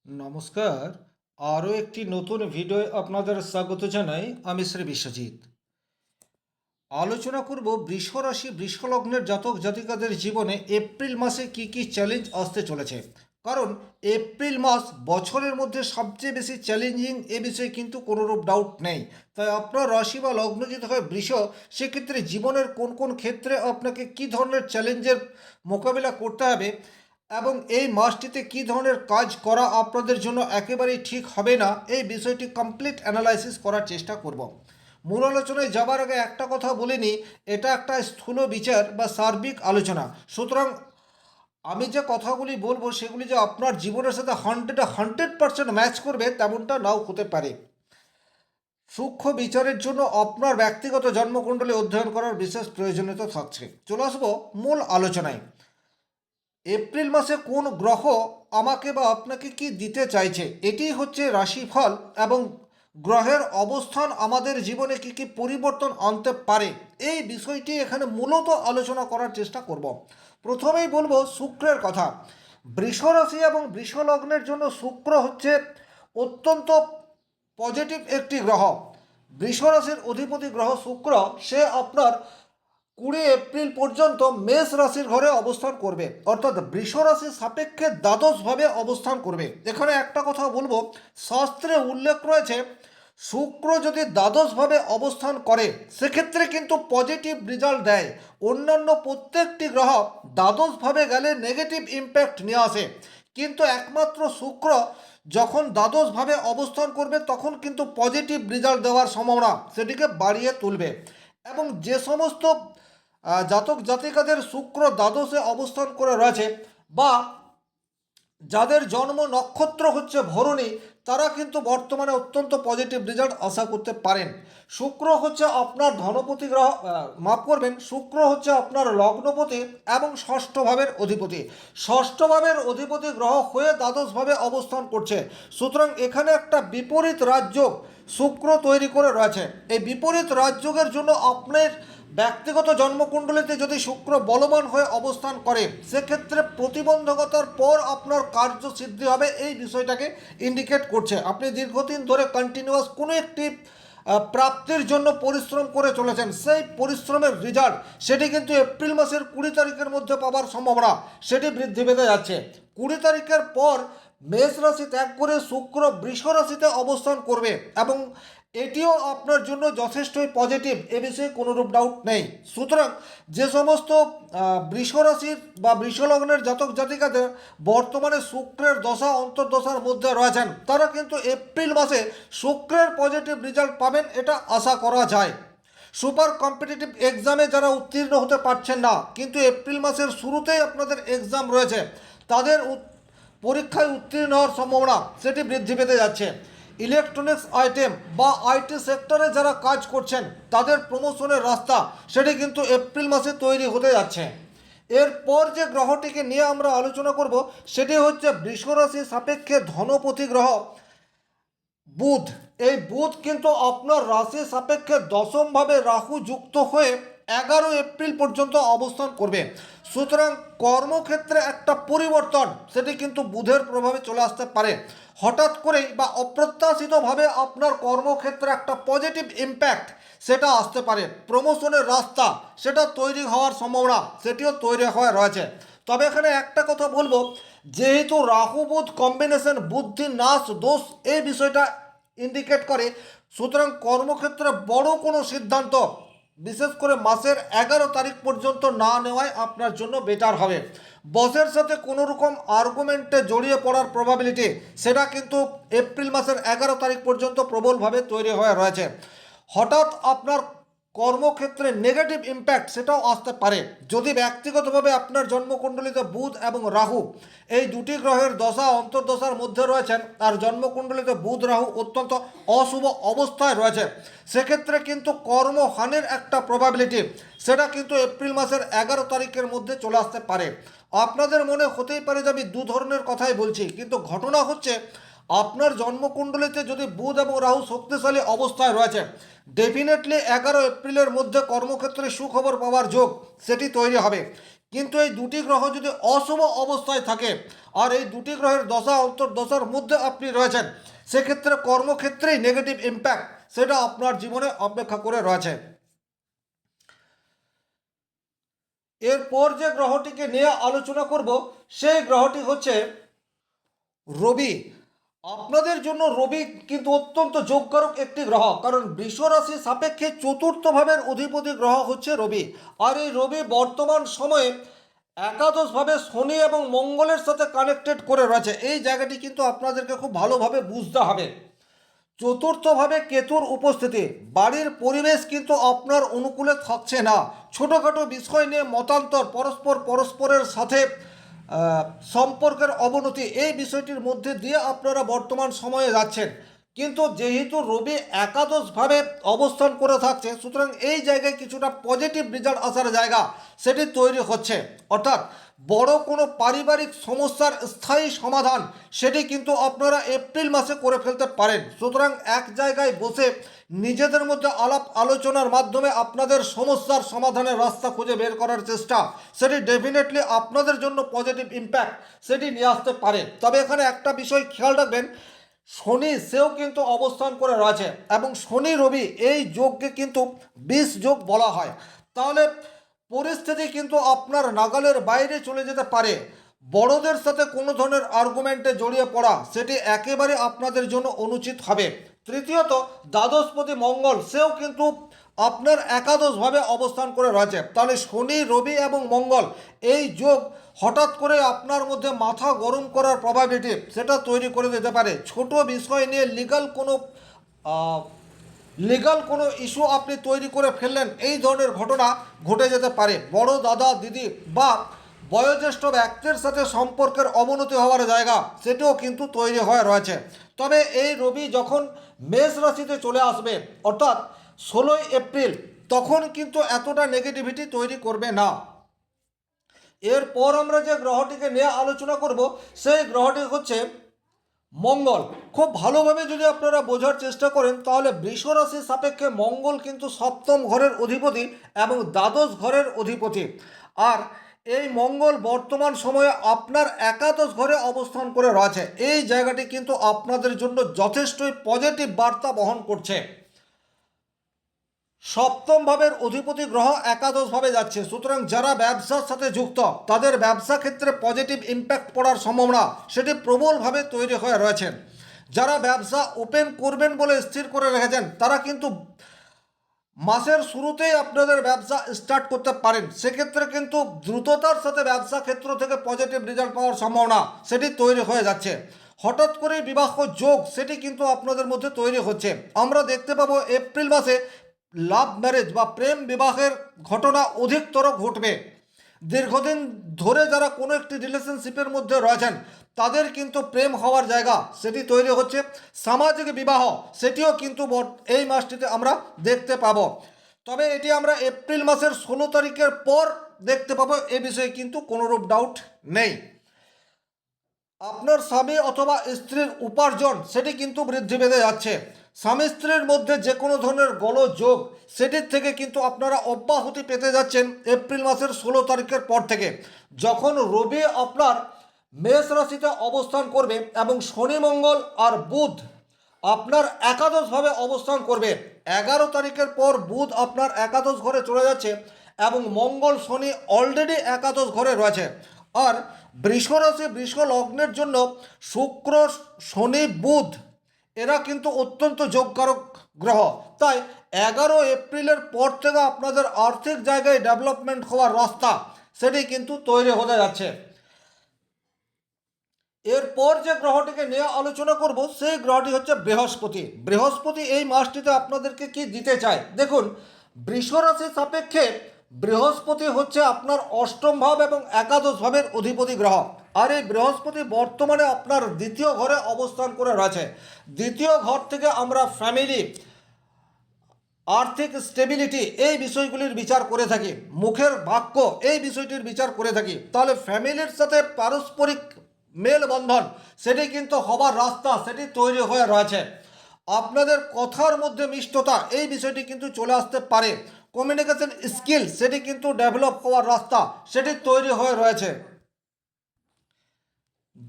নমস্কার। আরও একটি নতুন ভিডিও আপনাদের স্বাগত জানাই। আমি শ্রী বিশ্বজিৎ। আলোচনা করব বৃষ রাশি বৃষ লগ্নের জাতক জাতিকাদের জীবনে এপ্রিল মাসে কি কি চ্যালেঞ্জ আসতে চলেছে। কারণ এপ্রিল মাস বছরের মধ্যে সবচেয়ে বেশি চ্যালেঞ্জিং, এ বিষয়ে কিন্তু কোনোরূপ ডাউট নেই। তাই আপনার রাশি বা লগ্ন যদি হয় বৃষ, সেক্ষেত্রে জীবনের কোন কোন ক্ষেত্রে আপনাকে কি ধরনের চ্যালেঞ্জের মোকাবিলা করতে হবে এবং এই মাসটিতে কী ধরনের কাজ করা আপনাদের জন্য একেবারেই ঠিক হবে না, এই বিষয়টি কমপ্লিট অ্যানালাইসিস করার চেষ্টা করব। মূল আলোচনায় যাবার আগে একটা কথা বলে নিই, এটা একটা স্থূল বিচার বা সার্বিক আলোচনা। সুতরাং আমি যে কথাগুলি বলবো সেগুলি যে আপনার জীবনের সাথে 100% ম্যাচ করবে তেমনটা নাও হতে পারে। সূক্ষ্ম বিচারের জন্য আপনার ব্যক্তিগত জন্মকুণ্ডলী অধ্যয়ন করার বিশেষ প্রয়োজনীয়তা থাকছে। চলে আসবো মূল আলোচনায়। এপ্রিল মাসে কোন গ্রহ আমাকে বা আপনাকে কি দিতে চাইছে, এটি হচ্ছে রাশিফল, এবং গ্রহের অবস্থান আমাদের জীবনে কি কি পরিবর্তন আনতে পারে এই বিষয়টি এখানে মূলত আলোচনা করার চেষ্টা করব। প্রথমেই বলবো শুক্রের কথা। বৃষ রাশি এবং বৃষ লগ্নের জন্য শুক্র হচ্ছে অত্যন্ত পজিটিভ একটি গ্রহ। বৃষ রাশির অধিপতি গ্রহ শুক্র, সে আপনার 20 এপ্রিল পর্যন্ত মেষ রাশির ঘরে অবস্থান করবে, অর্থাৎ বৃষ রাশির সাপেক্ষে দ্বাদশভাবে অবস্থান করবে। এখানে একটা কথা বলবো, শাস্ত্রে উল্লেখ রয়েছে শুক্র যদি দ্বাদশভাবে অবস্থান করে সেক্ষেত্রে কিন্তু পজিটিভ রেজাল্ট দেয়। অন্যান্য প্রত্যেকটি গ্রহ দ্বাদশভাবে গেলে নেগেটিভ ইম্প্যাক্ট নিয়ে আসে, কিন্তু একমাত্র শুক্র যখন দ্বাদশভাবে অবস্থান করবে তখন কিন্তু পজিটিভ রেজাল্ট দেওয়ার সম্ভাবনা সেটিকে বাড়িয়ে তুলবে। এবং যে সমস্ত জাতক জাতিকাদের শুক্র দ্বাদশে অবস্থান করে রয়েছে বা যাদের জন্ম নক্ষত্র হচ্ছে ভরণী, তারা কিন্তু বর্তমানে অত্যন্ত পজিটিভ রেজাল্ট আশা করতে পারেন। শুক্র হচ্ছে আপনার ধনপতি গ্রহ, মাফ করবেন, শুক্র হচ্ছে আপনার লগ্নপতি এবং ষষ্ঠ ভাবের অধিপতি। ষষ্ঠ ভাবের অধিপতি গ্রহ হয়ে দ্বাদশভাবে অবস্থান করছে। সুতরাং এখানে একটা বিপরীত রাজযোগ শুক্র তৈরি করে রয়েছে। এই বিপরীত রাজযোগের জন্য আপনার ব্যক্তিগত জন্মকুণ্ডলিতে যদি শুক্র বলবান হয়ে অবস্থান করে সেক্ষেত্রে প্রতিবন্ধকতার পর আপনার কার্যসিদ্ধি হবে, এই বিষয়টাকে ইন্ডিকেট করছে। আপনি দীর্ঘদিন ধরে কন্টিনিউয়াস কোনো একটি প্রাপ্তির জন্য পরিশ্রম করে চলেছেন, সেই পরিশ্রমের রেজাল্ট সেটি কিন্তু এপ্রিল মাসের 20 তারিখের মধ্যে পাওয়ার সম্ভাবনা সেটি বৃদ্ধি পেতে যাচ্ছে। 20 তারিখের পর মেষ রাশি ত্যাগ করে শুক্র বৃষ রাশিতে অবস্থান করবে এবং এটিও আপনার জন্য যথেষ্টই পজিটিভ, এ বিষয়ে কোনোরূপ ডাউট নেই। সুতরাং যে সমস্ত বৃষ রাশির বা বৃষ লগ্নের জাতক জাতিকাদের বর্তমানে শুক্রের দশা অন্তর্দশার মধ্যে রয়েছেন, তারা কিন্তু এপ্রিল মাসে শুক্রের পজিটিভ রেজাল্ট পাবেন, এটা আশা করা যায়। সুপার কম্পিটিটিভ এক্সামে যারা উত্তীর্ণ হতে পারছেন না কিন্তু এপ্রিল মাসের শুরুতেই আপনাদের এক্সাম রয়েছে, তাদের পরীক্ষায় উত্তীর্ণ হওয়ার সম্ভাবনা সেটি বৃদ্ধি পেতে যাচ্ছে। ইলেকট্রনিক্স আইটেম বা আইটি সেক্টরে যারা কাজ করছেন তাদের প্রমোশনের রাস্তা সেটি কিন্তু এপ্রিল মাসে তৈরি হতে যাচ্ছে। এরপর যে গ্রহটিকে নিয়ে আমরা আলোচনা করব সেটি হচ্ছে বৃষ রাশি সাপেক্ষে ধনপতি গ্রহ বুধ। এই বুধ কিন্তু আপনার রাশি সাপেক্ষে দশমভাবে রাহু যুক্ত হয়ে 11 এপ্রিল পর্যন্ত অবস্থান করবে। সুতরাং কর্মক্ষেত্রে একটা পরিবর্তন সেটি কিন্তু বুধের প্রভাবে চলে আসতে পারে। হঠাৎ করেই বা অপ্রত্যাশিতভাবে আপনার কর্মক্ষেত্রে একটা পজিটিভ ইম্প্যাক্ট সেটা আসতে পারে। প্রমোশনের রাস্তা সেটা তৈরি হওয়ার সম্ভাবনা সেটিও তৈরি হওয়া রয়েছে। তবে এখানে একটা কথা বলবো, যেহেতু রাহু বুধ কম্বিনেশন বুদ্ধি নাশ দোষ এই বিষয়টা ইন্ডিকেট করে, সুতরাং কর্মক্ষেত্রে বড় কোনো সিদ্ধান্ত বিশেষ করে মাসের 11 তারিখ পর্যন্ত না নেওয়াই আপনার জন্য বেটার হবে। বসের সাথে কোনো রকম আর্গুমেন্টে জড়িয়ে পড়ার প্রবাবিলিটি সেটা কিন্তু এপ্রিল মাসের 11 তারিখ পর্যন্ত প্রবলভাবে তৈরি হয়ে রয়েছে। হঠাৎ আপনার কর্মক্ষেত্রে নেগেটিভ ইম্প্যাক্ট সেটাও আসতে পারে যদি ব্যক্তিগতভাবে আপনার জন্মকুণ্ডলিতে বুধ এবং রাহু এই দুটি গ্রহের দশা অন্তর্দশার মধ্যে রয়েছেন আর জন্মকুণ্ডলিতে বুধ রাহু অত্যন্ত অশুভ অবস্থায় রয়েছে। সেক্ষেত্রে কিন্তু কর্মহানির একটা প্রবাবিলিটি সেটা কিন্তু এপ্রিল মাসের 11 তারিখের মধ্যে চলে আসতে পারে। আপনাদের মনে হতেই পারে যে আমি দু ধরনের কথাই বলছি, কিন্তু ঘটনা হচ্ছে আপনার জন্মকুণ্ডলিতে যদি বুধ এবং রাহু শক্তিশালী অবস্থায় রয়েছে, ডেফিনেটলি 11 এপ্রিলের মধ্যে কর্মক্ষেত্রে সুখবর পাওয়ার যোগ সেটি তৈরি হবে। কিন্তু এই দুটি গ্রহ যদি অশুভ অবস্থায় থাকে আর এই দুটি গ্রহের দশা অন্তর্দশার মধ্যে আপনি রয়েছেন, সেক্ষেত্রে কর্মক্ষেত্রেই নেগেটিভ ইম্প্যাক্ট সেটা আপনার জীবনে অপেক্ষা করে রয়েছে। এরপর যে গ্রহটিকে নিয়ে আলোচনা করব সেই গ্রহটি হচ্ছে রবি। আপনাদের জন্য রবি কিন্তু অত্যন্ত যোগকারক একটি গ্রহ, কারণ বৃষ রাশি সাপেক্ষে চতুর্থ ভাবের অধিপতি গ্রহ হচ্ছে রবি। আর এই রবি বর্তমান সময়ে একাদশভাবে শনি এবং মঙ্গলের সাথে কানেক্টেড করে রয়েছে। এই জায়গাটি কিন্তু আপনাদেরকে খুব ভালোভাবে বুঝতে হবে। চতুর্থভাবে কেতুর উপস্থিতি, বাড়ির পরিবেশ কিন্তু আপনার অনুকূলে থাকছে না। ছোটোখাটো বিষয় নিয়ে মতান্তর, পরস্পরের সাথে সম্পর্কের অবনতি, এই বিষয়টির মধ্যে দিয়ে আপনারা বর্তমান সময়ে যাচ্ছেন। কিন্তু যেহেতু রবি একাদশভাবে অবস্থান করে থাকছে, সুতরাং এই জায়গায় কিছুটা পজিটিভ রেজাল্ট আসার জায়গা সেটি তৈরি হচ্ছে। অর্থাৎ বড় কোনো পারিবারিক সমস্যার স্থায়ী সমাধান সেটি কিন্তু আপনারা এপ্রিল মাসে করে ফেলতে পারেন। সুতরাং এক জায়গায় বসে নিজেদের মধ্যে আলাপ আলোচনার মাধ্যমে আপনাদের সমস্যার সমাধানের রাস্তা খুঁজে বের করার চেষ্টা, সেটি ডেফিনেটলি আপনাদের জন্য পজিটিভ ইম্প্যাক্ট সেটি নিয়ে আসতে পারে। তবে এখানে একটা বিষয় খেয়াল রাখবেন, শনি সেও কিন্তু অবস্থান করে রয়েছে এবং শনি রবি এই যোগকে কিন্তু 20 যোগ বলা হয়। তাহলে পরিস্থিতি কিন্তু আপনার নাগালের বাইরে চলে যেতে পারে। বড়দের সাথে কোনো ধরনের আর্গুমেন্টে জড়িয়ে পড়া সেটি একেবারে আপনাদের জন্য অনুচিত হবে। তৃতীয়ত, দ্বাদশপতি মঙ্গল সেও কিন্তু আপনার একাদশভাবে অবস্থান করে রয়েছে। তাহলে শনি রবি এবং মঙ্গল এই যোগ হঠাৎ করে আপনার মধ্যে মাথা গরম করার প্রবাবিলিটি সেটা তৈরি করে দিতে পারে। ছোট বিষয় নিয়ে লিগাল কোনো ইস্যু আপনি তৈরি করে ফেললেন, এই ধরনের ঘটনা ঘটে যেতে পারে। বড় দাদা দিদি বা বয়োজ্যেষ্ঠ ব্যক্তির সাথে সম্পর্কের অবনতি হওয়ার জায়গা সেটাও কিন্তু তৈরি হয়ে রয়েছে। তবে এই রবি যখন মেষ রাশিতে চলে আসবে, অর্থাৎ 16ই এপ্রিল, তখন কিন্তু এতটা নেগেটিভিটি তৈরি করবে না। এরপর আমরা যে গ্রহটিকে নিয়ে আলোচনা করব সেই গ্রহটি হচ্ছে মঙ্গল। খুব ভালোভাবে যদি আপনারা বোঝার চেষ্টা করেন, তাহলে বৃষ রাশির সাপেক্ষে মঙ্গল কিন্তু সপ্তম ঘরের অধিপতি এবং দ্বাদশ ঘরের অধিপতি। আর এই মঙ্গল বর্তমান সময়ে আপনার একাদশ ঘরে অবস্থান করে রয়েছে। এই জায়গাটি কিন্তু আপনাদের জন্য যথেষ্টই পজিটিভ বার্তা বহন করছে। সপ্তম ভাবের অধিপতি গ্রহ একাদশভাবে যাচ্ছে, সুতরাং যারা ব্যবসার সাথে যুক্ত তাদের ব্যবসা ক্ষেত্রে পজিটিভ ইম্প্যাক্ট পড়ার সম্ভাবনা সেটি প্রবলভাবে তৈরি হয়ে রয়েছে। যারা ব্যবসা ওপেন করবেন বলে স্থির করে রেখেছেন, তারা কিন্তু মাসের শুরুতেই আপনাদের ব্যবসা স্টার্ট করতে পারেন। সেক্ষেত্রে কিন্তু দ্রুততার সাথে ব্যবসা ক্ষেত্র থেকে পজিটিভ রেজাল্ট পাওয়ার সম্ভাবনা সেটি তৈরি হয়ে যাচ্ছে। হঠাৎ করে বিবাহ যোগ সেটি কিন্তু আপনাদের মধ্যে তৈরি হচ্ছে। আমরা দেখতে পাবো এপ্রিল মাসে লাভ ম্যারেজ বা প্রেম বিবাহের ঘটনা অধিকতর ঘটবে। দীর্ঘদিন ধরে যারা কোনো একটি রিলেশনশিপের মধ্যে রয়েছেন তাদের কিন্তু প্রেম হওয়ার জায়গা সেটি তৈরি হচ্ছে। সামাজিক বিবাহ সেটিও কিন্তু এই মাসটিতে আমরা দেখতে পাবো। তবে এটি আমরা এপ্রিল মাসের 16 তারিখের পর দেখতে পাবো, এ বিষয়ে কিন্তু কোনোরূপ ডাউট নেই। আপনার স্বামী অথবা স্ত্রীর উপার্জন সেটি কিন্তু বৃদ্ধি পেতে যাচ্ছে। স্বামী স্ত্রীর মধ্যে যে কোনো ধরনের গোলযোগ সেটির থেকে কিন্তু আপনারা অব্যাহতি পেতে যাচ্ছেন এপ্রিল মাসের 16 তারিখের পর থেকে, যখন রবি আপনার মেষ রাশিতে অবস্থান করবে এবং শনি মঙ্গল আর বুধ আপনার একাদশভাবে অবস্থান করবে। 11 তারিখের পর বুধ আপনার একাদশ ঘরে চলে যাচ্ছে এবং মঙ্গল শনি অলরেডি একাদশ ঘরে রয়েছে। আর বৃষ রাশি বৃষ লগ্নের জন্য শুক্র শনি বুধ এরা কিন্তু অত্যন্ত যোগকারক গ্রহ। তাই 11 এপ্রিলের পর থেকে আপনাদের আর্থিক জায়গায় ডেভেলপমেন্ট হওয়ার রাস্তা সেটি কিন্তু তৈরি হতে যাচ্ছে। এরপর যে গ্রহটিকে নিয়ে আলোচনা করব সেই গ্রহটি হচ্ছে বৃহস্পতি। বৃহস্পতি এই মাসটিতে আপনাদেরকে কি দিতে চায় দেখুন। বৃষ রাশির সাপেক্ষে বৃহস্পতি হচ্ছে আপনার অষ্টম ভাব এবং একাদশ ভাবের অধিপতি গ্রহ। আর এই বৃহস্পতি বর্তমানে আপনার দ্বিতীয় ঘরে অবস্থান করে রয়েছে। দ্বিতীয় ঘর থেকে আমরা ফ্যামিলি, আর্থিক স্টেবিলিটি এই বিষয়গুলির বিচার করে থাকি, মুখের বাক্য এই বিষয়টির বিচার করে থাকি। তাহলে ফ্যামিলির সাথে পারস্পরিক মেলবন্ধন সেটি কিন্তু হবার রাস্তা সেটি তৈরি হয়ে রয়েছে। আপনাদের কথার মধ্যে মিষ্টতা এই বিষয়টি কিন্তু চলে আসতে পারে। কমিউনিকেশন স্কিল সেটি কিন্তু ডেভেলপ হওয়ার রাস্তা সেটি তৈরি হয়ে রয়েছে।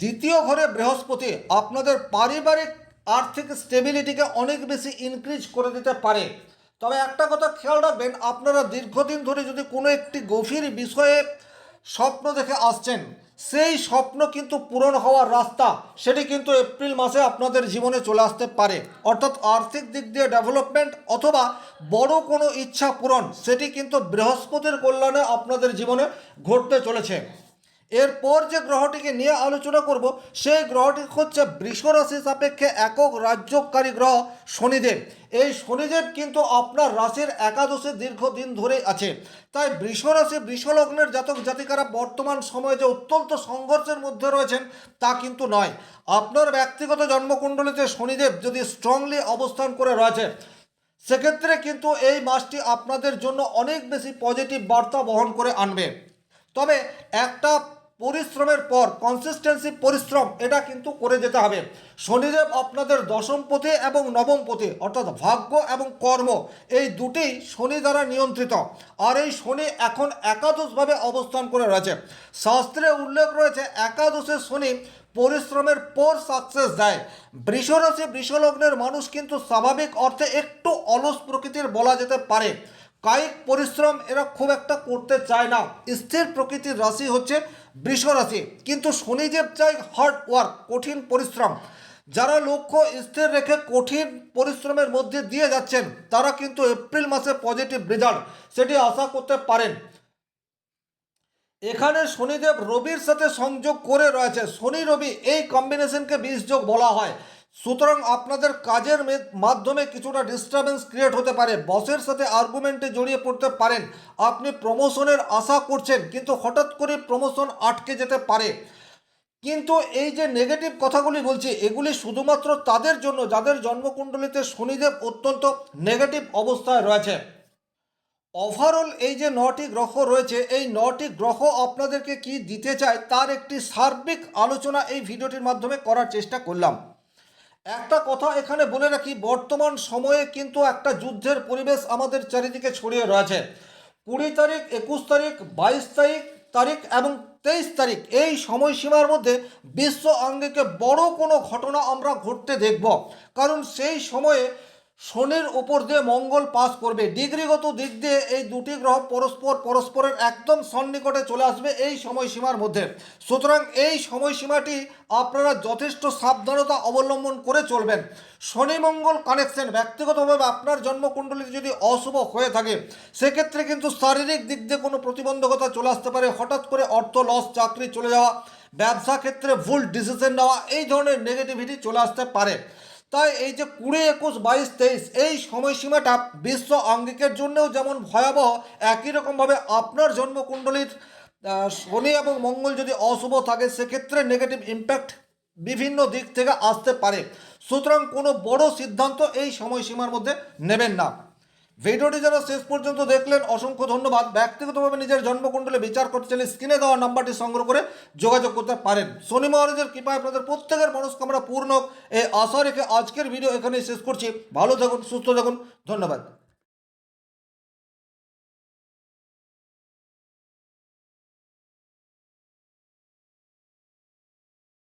দ্বিতীয় ঘরে বৃহস্পতি আপনাদের পারিবারিক আর্থিক স্টেবিলিটিকে অনেক বেশি ইনক্রিজ করে দিতে পারে। তবে একটা কথা খেয়াল রাখবেন, আপনারা দীর্ঘদিন ধরে যদি কোনো একটি গভীর বিষয়ে স্বপ্ন দেখে আসছেন, সেই স্বপ্ন কিন্তু পূরণ হওয়ার রাস্তা সেটি কিন্তু এপ্রিল মাসে আপনাদের জীবনে চলে আসতে পারে। অর্থাৎ আর্থিক দিক দিয়ে ডেভেলপমেন্ট অথবা বড় কোনো ইচ্ছা পূরণ সেটি কিন্তু বৃহস্পতির কল্যাণে আপনাদের জীবনে ঘটতে চলেছে। এরপর যে গ্রহটিকে নিয়ে আলোচনা করব সেই গ্রহটি হচ্ছে বৃষ রাশি সাপেক্ষে একক রাজ্যকারী গ্রহ শনিদেব। এই শনিদেব কিন্তু আপনার রাশির একাদশে দীর্ঘদিন ধরে আছে। তাই বৃষ রাশি বৃষলগ্নের জাতক জাতিকারা বর্তমান সময়ে যে অত্যন্ত সংঘর্ষের মধ্যে রয়েছেন তা কিন্তু নয়। আপনার ব্যক্তিগত জন্মকুণ্ডলিতে শনিদেব যদি স্ট্রংলি অবস্থান করে রয়েছে, সেক্ষেত্রে কিন্তু এই মাসটি আপনাদের জন্য অনেক বেশি পজিটিভ বার্তা বহন করে আনবে। তবে একটা পরিশ্রমের পর কনসিস্টেন্সি পরিশ্রম এটা কিন্তু করে যেতে হবে। শনিদেব আপনাদের দশমপতি এবং নবমপতি, অর্থাৎ ভাগ্য এবং কর্ম এই দুটি শনি দ্বারা নিয়ন্ত্রিত। আর এই শনি এখন একাদশভাবে অবস্থান করে রয়েছে। শাস্ত্রে উল্লেখ রয়েছে একাদশে শনি পরিশ্রমের পর সাকসেস দেয়। বৃষরাশি বৃষলগ্নের মানুষ কিন্তু স্বাভাবিক অর্থে একটু অলস প্রকৃতির বলা যেতে পারে। কায়িক পরিশ্রম এরা খুব একটা করতে চায় না। স্থির প্রকৃতির রাশি হচ্ছে বৃষ রাশি, কিন্তু শনিদেব চাই হার্ড ওয়ার্ক, কঠিন পরিশ্রম। যারা লক্ষ্য স্থির রেখে কঠিন পরিশ্রমের মধ্যে দিয়ে যাচ্ছেন তারা কিন্তু এপ্রিল মাসে পজিটিভ রেজাল্ট সেটি আশা করতে পারেন। এখানে শনিদেব রবির সাথে সংযোগ করে রয়েছে। শনি রবি এই কম্বিনেশনকে বিষযোগ বলা হয়। সুতরাং আপনাদের কাজের মাধ্যমে কিছুটা ডিস্টারবেন্স ক্রিয়েট হতে পারে, বসের সাথে আর্গুমেন্টে জড়িয়ে পড়তে পারেন। আপনি প্রমোশনের আশা করছেন কিন্তু হঠাৎ করে প্রমোশন আটকে যেতে পারে। কিন্তু এই যে নেগেটিভ কথাগুলি বলছি এগুলি শুধুমাত্র তাদের জন্য যাদের জন্মকুণ্ডলিতে শনিদেব অত্যন্ত নেগেটিভ অবস্থায় রয়েছে। ওভারঅল এই যে 9টি গ্রহ রয়েছে এই 9টি গ্রহ আপনাদেরকে কি দিতে চায় তার একটি সার্বিক আলোচনা এই ভিডিওটির মাধ্যমে করার চেষ্টা করলাম। একটা কথা এখানে বলে রাখি, বর্তমান সময়ে কিন্তু একটা যুদ্ধের পরিবেশ আমাদের চারিদিকে ছড়িয়ে রয়েছে। 20 তারিখ, 21 তারিখ, 22 তারিখ এবং 23 তারিখ এই সময়সীমার মধ্যে বিশ্ব আঙ্গিকে বড় কোনো ঘটনা আমরা ঘটতে দেখব। কারণ সেই সময়ে শনির উপর দিয়ে মঙ্গল পাস করবে। ডিগ্রিগত দিক দিয়ে এই দুটি গ্রহ পরস্পরের একদম সন্নিকটে চলে আসবে এই সময়সীমার মধ্যে। সুতরাং এই সময়সীমাটি আপনারা যথেষ্ট সাবধানতা অবলম্বন করে চলবেন। শনি মঙ্গল কানেকশন ব্যক্তিগতভাবে আপনার জন্মকুণ্ডলিতে যদি অশুভ হয়ে থাকে সেক্ষেত্রে কিন্তু শারীরিক দিক দিয়ে কোনো প্রতিবন্ধকতা চলে আসতে পারে। হঠাৎ করে অর্থ লস, চাকরি চলে যাওয়া, ব্যবসা ক্ষেত্রে ভুল ডিসিশন নেওয়া, এই ধরনের নেগেটিভিটি চলে আসতে পারে। তাই এই যে 20, 21, 22, 23 এই সময়সীমাটা বিশ্ব আঙ্গিকের জন্যও যেমন ভয়াবহ, একই রকমভাবে আপনার জন্মকুণ্ডলীর শনি এবং মঙ্গল যদি অশুভ থাকে সেক্ষেত্রে নেগেটিভ ইম্প্যাক্ট বিভিন্ন দিক থেকে আসতে পারে। সুতরাং কোনো বড় সিদ্ধান্ত এই সময়সীমার মধ্যে নেবেন না। ভিডিওটি যারা শেষ পর্যন্ত দেখলেন অসংখ্য ধন্যবাদ। ব্যক্তিগতভাবে নিজের জন্মকুণ্ডলে বিচার করতে চাইলে স্ক্রিনে দেওয়া নাম্বারটি সংগ্রহ করে যোগাযোগ করতে পারেন। শনি মহারাজের কৃপায় আপনাদের প্রত্যেকের মনস্কামনা পূর্ণ হোক এই আশা রেখে আজকের ভিডিও এখানেই শেষ করছি। ভালো থাকুন, সুস্থ থাকুন, ধন্যবাদ।